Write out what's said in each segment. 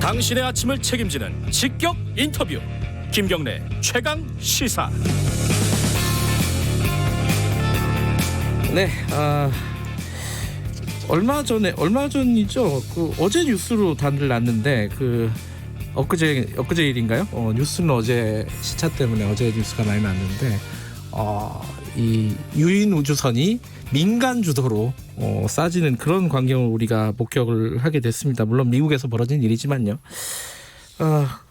당신의 아침을 책임지는 직격 인터뷰 김경래 최강 시사. 네, 얼마 전이죠. 어제 뉴스로 다들 났는데 엊그제 일인가요? 뉴스는 어제 시차 때문에 어제 뉴스가 많이 났는데 이 유인 우주선이 민간 주도로 쏴지는 그런 광경을 우리가 목격을 하게 됐습니다. 물론 미국에서 벌어진 일이지만요.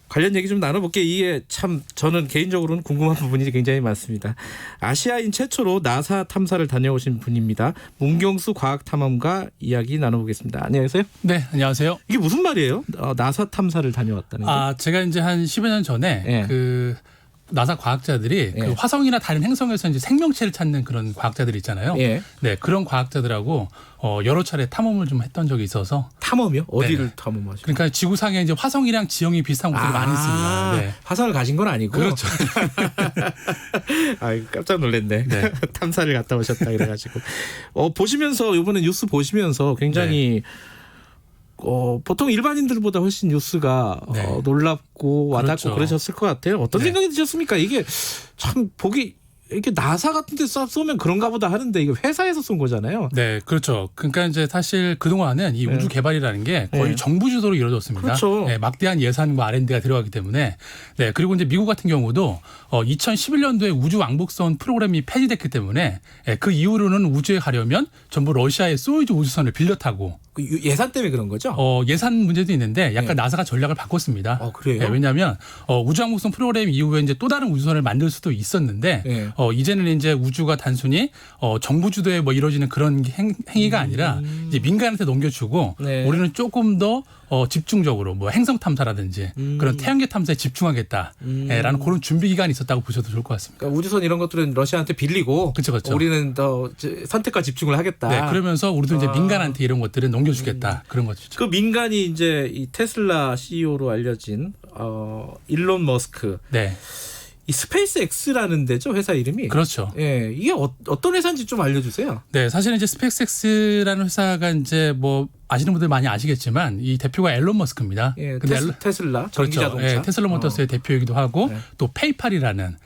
관련 얘기 좀 나눠볼게요. 이게 참 저는 개인적으로는 궁금한 부분이 굉장히 많습니다. 아시아인 최초로 나사 탐사를 다녀오신 분입니다. 문경수 과학탐험가 이야기 나눠보겠습니다. 안녕하세요. 네, 안녕하세요. 이게 무슨 말이에요? 나사 탐사를 다녀왔다는 게? 제가 이제 한 10여 년 전에 예. 나사 과학자들이 예. 그 화성이나 다른 행성에서 이제 생명체를 찾는 그런 과학자들이 있잖아요. 예. 네, 그런 과학자들하고 여러 차례 탐험을 좀 했던 적이 있어서. 탐험이요? 어디를 네네. 탐험하시죠? 그러니까 지구상에 이제 화성이랑 지형이 비슷한 곳들이 많이 있습니다. 네. 화성을 가신 건 아니고. 그렇죠. 깜짝 놀랐네. 네. 탐사를 갔다 오셨다 이래가지고 보시면서 이번에 뉴스 보시면서 굉장히 보통 일반인들보다 훨씬 뉴스가 네. 놀랍고 와닿고 그렇죠. 그러셨을 것 같아요. 어떤 네. 생각이 드셨습니까? 이게 참 보기 이렇게 나사 같은 데 쏘면 그런가 보다 하는데 이게 회사에서 쏜 거잖아요. 네, 그렇죠. 그러니까 이제 사실 그동안은 이 우주 개발이라는 게 거의 네. 정부 주도로 이루어졌습니다. 그렇죠. 네, 막대한 예산과 R&D가 들어가기 때문에. 네, 그리고 이제 미국 같은 경우도 2011년도에 우주 왕복선 프로그램이 폐지됐기 때문에 그 이후로는 우주에 가려면 전부 러시아의 소유주 우주선을 빌려 타고. 예산 때문에 그런 거죠? 예산 문제도 있는데 약간 네. 나사가 전략을 바꿨습니다. 그래요? 네, 왜냐하면 우주왕복선 프로그램 이후에 이제 또 다른 우주선을 만들 수도 있었는데 네. 이제는 이제 우주가 단순히 정부 주도에 뭐 이루어지는 그런 행위가 아니라 이제 민간한테 넘겨주고 네. 우리는 조금 더 집중적으로 뭐 행성 탐사라든지 그런 태양계 탐사에 집중하겠다라는 그런 준비 기간이 있었다고 보셔도 좋을 것 같습니다. 그러니까 우주선 이런 것들은 러시아한테 빌리고 그렇죠. 우리는 더 선택과 집중을 하겠다. 네, 그러면서 우리도 이제 민간한테 이런 것들을 넘겨주겠다 그런 거죠. 그 민간이 이제 이 테슬라 CEO로 알려진 일론 머스크. 네, 이 스페이스 X라는 데죠, 회사 이름이. 그렇죠. 예, 이게 어떤 회사인지 좀 알려주세요. 네, 사실은 이제 스페이스X라는 회사가 이제 뭐 아시는 분들 많이 아시겠지만 이 대표가 앨런 머스크입니다. 예, 근데 테슬라 그렇죠. 전기자동차. 예, 테슬라 모터스의 대표이기도 하고 네. 또 페이팔이라는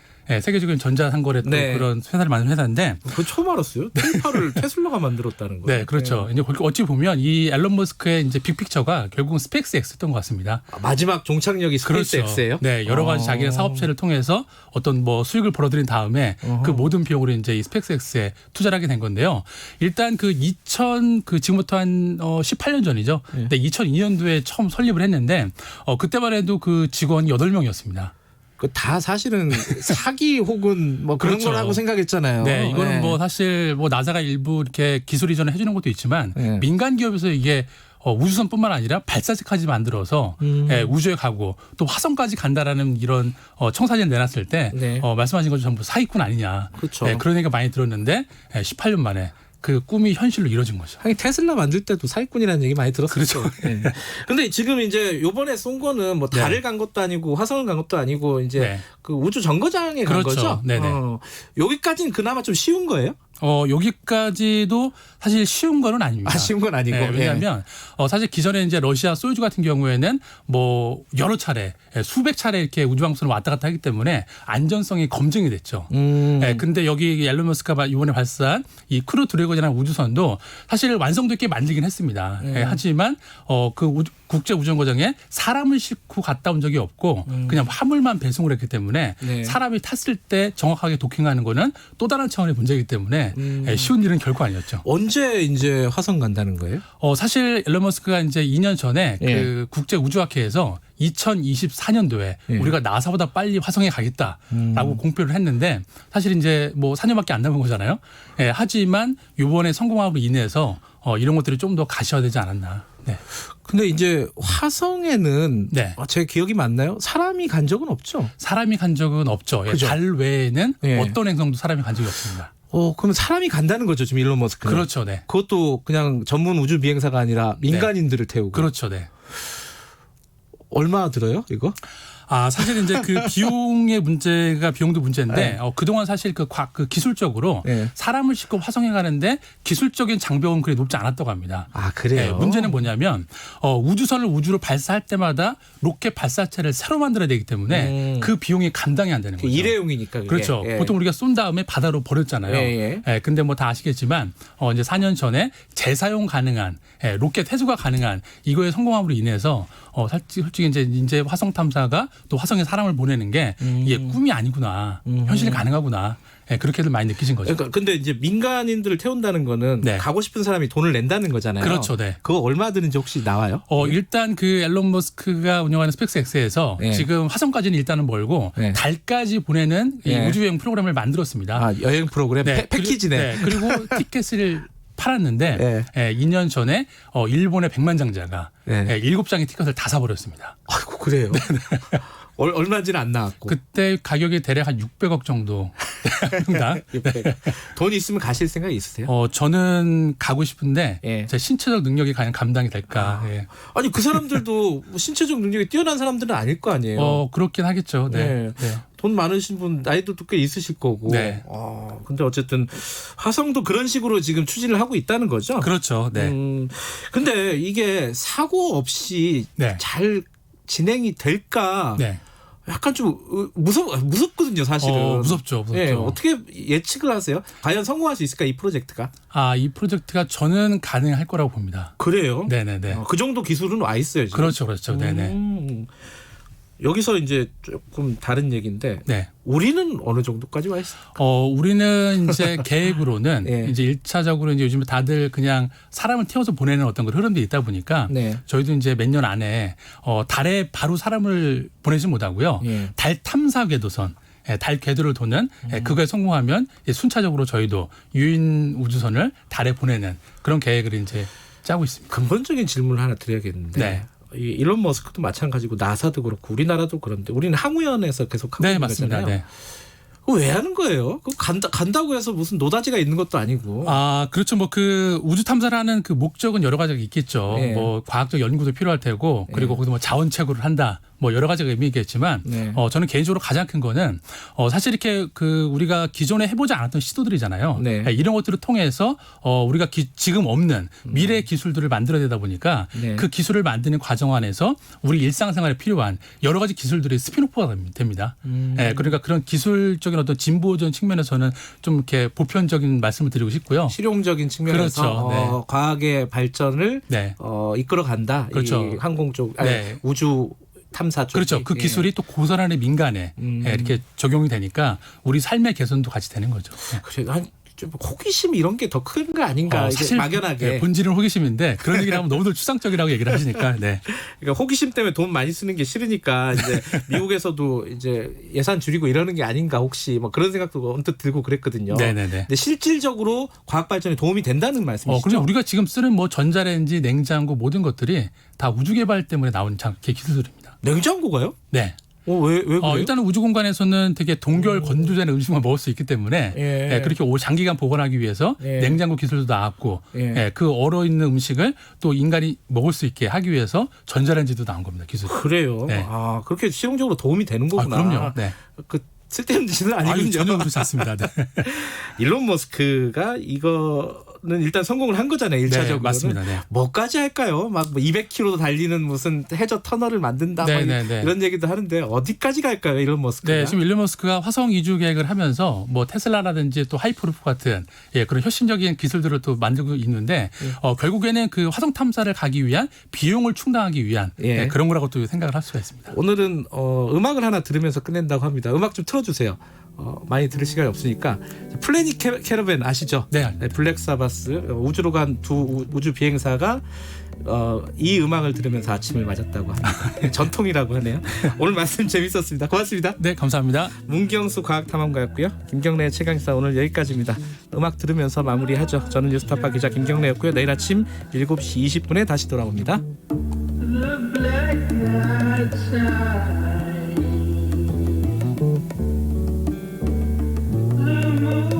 세계적인 전자상거래 또 네. 그런 회사를 만든 회사인데. 그거 처음 알았어요. 페이팔을 테슬라가 만들었다는 거예요. 네, 그렇죠. 이제 어찌 보면 이 앨런 머스크의 이제 빅픽처가 결국은 스페이스X였던 것 같습니다. 마지막 종착역이 스페이스 그렇죠. X예요? 네, 여러 가지 자기의 사업체를 통해서 어떤 뭐 수익을 벌어들인 다음에 그 모든 비용으로 이제 이 스페이스X에 투자를 하게 된 건데요. 일단 지금부터 한 18년 전이죠. 네. 네, 2002년도에 처음 설립을 했는데 그때만 해도 그 직원이 8명이었습니다. 다 사실은 사기 혹은 뭐 그런 그렇죠. 거라고 생각했잖아요. 네, 이거는 네. 뭐 사실 뭐 나사가 일부 이렇게 기술 이전을 해주는 것도 있지만 네. 민간 기업에서 이게 우주선뿐만 아니라 발사체까지 만들어서 우주에 가고 또 화성까지 간다라는 이런 청사진을 내놨을 때 네. 말씀하신 것처럼 전부 사기꾼 아니냐. 그렇죠. 네, 그런 얘기가 많이 들었는데 18년 만에 그 꿈이 현실로 이루어진 거죠. 하긴 테슬라 만들 때도 사기꾼이라는 얘기 많이 들었었죠. 그렇죠. 네. 근데 지금 이제 요번에 쏜 거는 뭐 달을 네. 간 것도 아니고 화성을 간 것도 아니고 이제 네. 그 우주 정거장에 간 그렇죠. 거죠. 네네. 여기까지는 그나마 좀 쉬운 거예요? 여기까지도 사실 쉬운 거는 아닙니다. 쉬운 건 아니고. 네, 왜냐하면 사실 기존에 이제 러시아 소유주 같은 경우에는 뭐 여러 차례 수백 차례 이렇게 우주왕복선을 왔다 갔다 하기 때문에 안전성이 검증이 됐죠. 근데 여기 앨런 머스크가 이번에 발사한 이 크루 드래곤이라는 우주선도 사실 완성도 있게 만들긴 했습니다. 하지만 국제 우주정거장에 사람을 싣고 갔다 온 적이 없고 그냥 화물만 배송을 했기 때문에 네. 사람이 탔을 때 정확하게 도킹하는 거는 또 다른 차원의 문제이기 때문에 쉬운 일은 결코 아니었죠. 언제 이제 화성 간다는 거예요? 사실 앨런 머스크가 이제 2년 전에 그 국제 우주학회에서 2024년도에 우리가 나사보다 빨리 화성에 가겠다라고 공표를 했는데 사실 이제 뭐 4년밖에 안 남은 거잖아요. 하지만 이번에 성공함으로 인해서 이런 것들이 좀 더 가셔야 되지 않았나. 네. 근데 이제 화성에는 네. 제 기억이 맞나요? 사람이 간 적은 없죠? 사람이 간 적은 없죠. 그죠? 달 외에는 예. 어떤 행성도 사람이 간 적이 없습니다. 그럼 사람이 간다는 거죠, 지금 일론 머스크는. 그렇죠. 네. 그것도 그냥 전문 우주 비행사가 아니라 민간인들을 태우고. 그렇죠. 네. 얼마 들어요, 이거? 사실 이제 그 비용의 문제가 비용도 문제인데 네. 그동안 사실 그 기술적으로 네. 사람을 싣고 화성에 가는데 기술적인 장벽은 그리 높지 않았다고 합니다. 아 그래요? 문제는 뭐냐면 우주선을 우주로 발사할 때마다 로켓 발사체를 새로 만들어야 되기 때문에 그 비용이 감당이 안 되는 거죠. 일회용이니까. 그게. 그렇죠. 예. 보통 우리가 쏜 다음에 바다로 버렸잖아요. 예. 근데 뭐 다 아시겠지만 이제 4년 전에 재사용 가능한 로켓 회수가 가능한 이거에 성공함으로 인해서 솔직히 이제 화성 탐사가 또 화성에 사람을 보내는 게 이게 꿈이 아니구나. 현실이 가능하구나. 그렇게들 많이 느끼신 거죠. 그러니까 근데 이제 민간인들을 태운다는 거는 네. 가고 싶은 사람이 돈을 낸다는 거잖아요. 그렇죠. 네. 그거 얼마 드는지 혹시 나와요? 일단 그 앨런 머스크가 운영하는 스페이스X에서 네. 지금 화성까지는 일단은 멀고 네. 달까지 보내는 이 네. 우주여행 프로그램을 만들었습니다. 아 여행 프로그램 패키지네. 그리고 티켓을 팔았는데 네. 2년 전에 일본의 백만장자가 네. 7장의 티켓을 다 사버렸습니다. 아이고 그래요. 얼마인지는 안 나왔고. 그때 가격이 대략 한 600억 정도 합니다. 돈 있으면 가실 생각 있으세요? 저는 가고 싶은데 예. 제 신체적 능력이 과연 감당이 될까. 아니 그 사람들도 뭐 신체적 능력이 뛰어난 사람들은 아닐 거 아니에요. 그렇긴 하겠죠. 네. 돈 많으신 분 나이도 꽤 있으실 거고. 네. 근데 어쨌든 화성도 그런 식으로 지금 추진을 하고 있다는 거죠. 그렇죠. 네. 근데 이게 사고 없이 네. 잘 진행이 될까? 네. 약간 좀 무섭거든요, 사실은. 무섭죠. 네, 어떻게 예측을 하세요? 과연 성공할 수 있을까 이 프로젝트가? 이 프로젝트가 저는 가능할 거라고 봅니다. 그래요? 네네네. 그 정도 기술은 와 있어요. 지금. 그렇죠. 네네. 여기서 이제 조금 다른 얘기인데 네. 우리는 어느 정도까지 와 있을까? 우리는 이제 계획으로는 예. 이제 1차적으로 이제 요즘 다들 그냥 사람을 태워서 보내는 어떤 그 흐름도 있다 보니까 네. 저희도 이제 몇 년 안에 달에 바로 사람을 보내지 못하고요. 예. 달 탐사 궤도선 달 궤도를 도는 그거에 성공하면 순차적으로 저희도 유인 우주선을 달에 보내는 그런 계획을 이제 짜고 있습니다. 근본적인 질문을 하나 드려야겠는데 네. 이 일론 머스크도 마찬가지고 나사도 그렇고 우리나라도 그런데 우리는 항우연에서 계속 하고 네, 있는 맞습니다. 거잖아요. 네. 그거 왜 하는 거예요? 그거 간다고 해서 무슨 노다지가 있는 것도 아니고. 그렇죠. 뭐 그 우주 탐사를 하는 그 목적은 여러 가지가 있겠죠. 네. 뭐 과학적 연구도 필요할 테고 그리고 거기서 뭐 자원 채굴을 한다. 뭐 여러 가지가 의미겠지만 네. 저는 개인적으로 가장 큰 거는 사실 이렇게 그 우리가 기존에 해보지 않았던 시도들이잖아요. 네. 이런 것들을 통해서 우리가 지금 없는 미래 기술들을 만들어내다 보니까 네. 그 기술을 만드는 과정 안에서 우리 일상생활에 필요한 여러 가지 기술들이 스피노프가 됩니다. 그러니까 그런 기술적인 어떤 진보적인 측면에서는 좀 이렇게 보편적인 말씀을 드리고 싶고요. 실용적인 측면에서 그렇죠. 과학의 발전을 네. 이끌어간다. 그렇죠. 이 항공 쪽, 네. 우주 탐사 쪽. 그렇죠. 그 기술이 또 고스란히 민간에 이렇게 적용이 되니까 우리 삶의 개선도 같이 되는 거죠. 그래, 좀 호기심 이런 게 더 큰 거 아닌가 이게 사실 막연하게. 본질은 호기심인데 그런 얘기를 하면 너무도 추상적이라고 얘기를 하시니까. 네. 그러니까 호기심 때문에 돈 많이 쓰는 게 싫으니까 이제 미국에서도 이제 예산 줄이고 이러는 게 아닌가 혹시 뭐 그런 생각도 언뜻 들고 그랬거든요. 네네네. 근데 실질적으로 과학 발전에 도움이 된다는 말씀이시죠? 그럼 우리가 지금 쓰는 뭐 전자레인지, 냉장고 모든 것들이 다 우주 개발 때문에 나온 기술들입니다. 냉장고가요? 네. 왜 그래요? 일단은 우주 공간에서는 되게 동결 건조된 음식만 먹을 수 있기 때문에 예. 그렇게 장기간 보관하기 위해서 예. 냉장고 기술도 나왔고 예. 그 얼어 있는 음식을 또 인간이 먹을 수 있게 하기 위해서 전자레인지도 나온 겁니다. 기술. 그래요. 네. 그렇게 실용적으로 도움이 되는 거구나. 그럼요. 네. 그 쓸데없는 짓은 아니군요. 전혀 그렇지 않습니다. 네. 일론 머스크가 이거는 일단 성공을 한 거잖아요. 1차적으로. 네, 맞습니다. 네. 뭐까지 할까요? 막 200km 달리는 무슨 해저 터널을 만든다. 네, 막 네. 이런 얘기도 하는데 어디까지 갈까요? 일론 머스크가. 네, 지금 일론 머스크가 화성 이주 계획을 하면서 뭐 테슬라라든지 또 하이퍼루프 같은 그런 혁신적인 기술들을 또 만들고 있는데 결국에는 그 화성 탐사를 가기 위한 비용을 충당하기 위한 그런 거라고 또 생각을 할 수가 있습니다. 오늘은 음악을 하나 들으면서 끝낸다고 합니다. 음악 좀 틀어주세요. 많이 들을 시간이 없으니까 플래닛 캐러밴 아시죠? 네. 블랙 사바스 우주로 간 두 우주 비행사가 이 음악을 들으면서 아침을 맞았다고 합니다. 전통이라고 하네요. 오늘 말씀 재밌었습니다. 고맙습니다. 네, 감사합니다. 문경수 과학탐험가였고요. 김경래의 최강시사 오늘 여기까지입니다. 음악 들으면서 마무리하죠. 저는 뉴스타파 기자 김경래였고요. 내일 아침 7시 20분에 다시 돌아옵니다. The moon